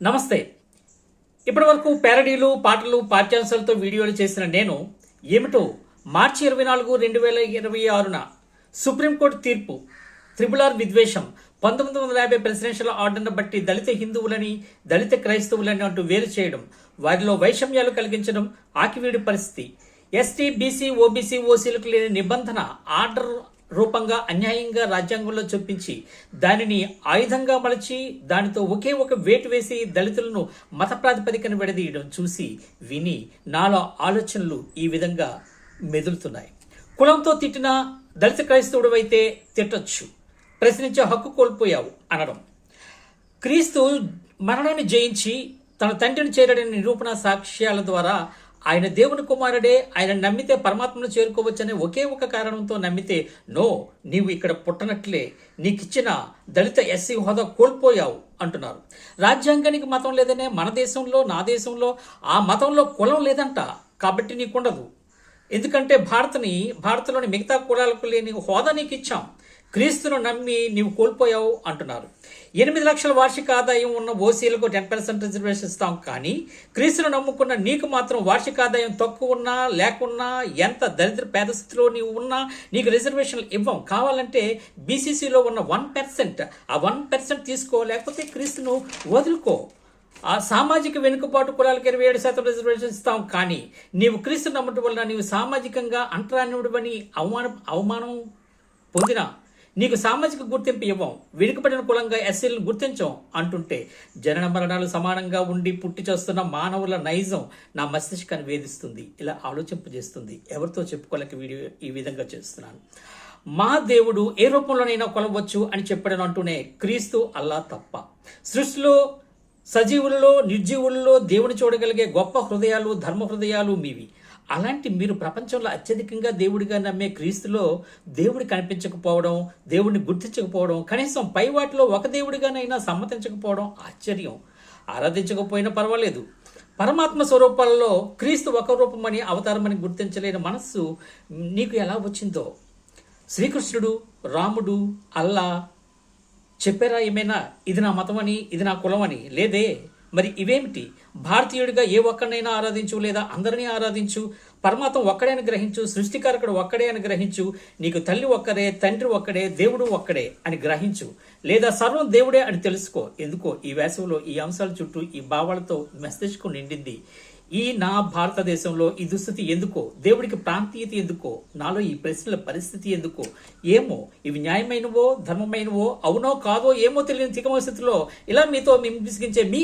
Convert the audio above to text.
నమస్తే. ఇప్పటి వరకు ప్యారడీలు, పాటలు, పాఠ్యాంశాలతో వీడియోలు చేసిన నేను ఏమిటో మార్చి 24, 2026న సుప్రీంకోర్టు తీర్పు త్రిపుల్ విద్వేషం 1950 ప్రెసిడెన్షియల్ ఆర్డర్ను బట్టి దళిత హిందువులని, దళిత క్రైస్తవులని అంటూ వేరు చేయడం, వారిలో వైషమ్యాలు కలిగించడం, ఆకివీడి పరిస్థితి, ఎస్టీ, బీసీ, ఓబీసీ, ఓసీలకు లేని నిబంధన ఆర్డర్ రూపంగా అన్యాయంగా రాజ్యాంగంలో చొప్పించి దానిని ఆయుధంగా మలచి దానితో ఒకే ఒక వేటు వేసి దళితులను మత ప్రాతిపదికన విడదీయడం చూసి విని నాలో ఆలోచనలు ఈ విధంగా మెదులుతున్నాయి. కులంతో తిట్టిన దళిత క్రైస్తవుడు అయితే తిట్టొచ్చు, ప్రశ్నించే హక్కు కోల్పోయావు అనడం, క్రీస్తు మరణాన్ని జయించి తన తండ్రిని చేరడని నిరూపణ సాక్ష్యాల ద్వారా ఆయన దేవుని కుమారుడే, ఆయన నమ్మితే పరమాత్మను చేరుకోవచ్చనే ఒకే ఒక కారణంతో నమ్మితే నో, నీవు ఇక్కడ పుట్టనట్లే, నీకిచ్చిన దళిత ఎస్సీ హోదా కోల్పోయావు అంటున్నారు. రాజ్యాంగానికి మతం లేదనే మన దేశంలో, నా దేశంలో ఆ మతంలో కులం లేదంట, కాబట్టి నీకుండదు. ఎందుకంటే భారత్లోని మిగతా కులాలకు లేని హోదా నీకు ఇచ్చాం, క్రీస్తును నమ్మి నీవు కోల్పోయావు అంటున్నారు. 8 లక్షల వార్షిక ఆదాయం ఉన్న ఓసీలకు 10% రిజర్వేషన్ ఇస్తాం, కానీ క్రీస్తును నమ్ముకున్న నీకు మాత్రం వార్షిక ఆదాయం తక్కువ ఉన్నా లేకున్నా, ఎంత దరిద్ర పేద స్థితిలో నీవు ఉన్నా నీకు రిజర్వేషన్లు ఇవ్వం. కావాలంటే బీసీసీలో ఉన్న 1%, ఆ 1% తీసుకో, లేకపోతే క్రీస్తును వదులుకో. ఆ సామాజిక వెనుకబాటు కులాలకు 27% రిజర్వేషన్ ఇస్తాం, కానీ నీవు క్రీస్తు నమ్మటం వలన నీవు సామాజికంగా అంటరానివుడివని అవమానం పొందిన నీకు సామాజిక గుర్తింపు ఇవ్వం, వెనుకబడిన కులంగా ఎస్సీలను గుర్తించం అంటుంటే జనన మరణాలు సమానంగా ఉండి పుట్టి చేస్తున్న మానవుల నైజం నా మస్తిష్కాన్ని వేధిస్తుంది, ఇలా ఆలోచింపజేస్తుంది. ఎవరితో చెప్పుకోలేక వీడియో ఈ విధంగా చేస్తున్నాను. మా దేవుడు ఏ రూపంలోనైనా కొలవచ్చు అని చెప్పాడని అంటూనే క్రీస్తు అల్లా తప్ప. సృష్టిలో సజీవులలో, నిర్జీవులలో దేవుని చూడగలిగే గొప్ప హృదయాలు, ధర్మ హృదయాలు మీవి. అలాంటి మీరు ప్రపంచంలో అత్యధికంగా దేవుడిగా నమ్మే క్రీస్తులో దేవుడి కనిపించకపోవడం, దేవుడిని గుర్తించకపోవడం, కనీసం పై వాటిలో ఒక దేవుడిగానైనా సమ్మతించకపోవడం ఆశ్చర్యం. ఆరాధించకపోయినా పర్వాలేదు, పరమాత్మ స్వరూపాలలో క్రీస్తు ఒక రూపమని, అవతారమని గుర్తించలేని మనస్సు నీకు ఎలా వచ్చిందో. శ్రీకృష్ణుడు, రాముడు, అల్లా చెప్పారా ఏమైనా ఇది నా మతమని, ఇది నా కులమని? లేదే. మరి ఇవేమిటి? భారతీయుడిగా ఏ ఒక్కడినైనా ఆరాధించు, లేదా అందరినీ ఆరాధించు, పరమాత్మ ఒక్కడే అని గ్రహించు, సృష్టికారకుడు ఒక్కడే అని గ్రహించు, నీకు తల్లి ఒక్కడే, తండ్రి ఒక్కడే, దేవుడు ఒక్కడే అని గ్రహించు, లేదా సర్వం దేవుడే అని తెలుసుకో. ఎందుకో ఈ వేసవిలో ఈ అంశాల చుట్టూ ఈ భావాలతో మస్తిష్కం నిండింది. ఈ నా భారతదేశంలో ఈ దుస్థితి ఎందుకో, దేవుడికి ప్రాంతీయత ఎందుకో, నాలో ఈ ప్రశ్నల పరిస్థితి ఎందుకో ఏమో. ఇవి న్యాయమైనవో, ధర్మమైనవో, అవునో కాదో ఏమో తెలియని తికమ స్థితిలో ఇలా మీతో విసిగించే మీ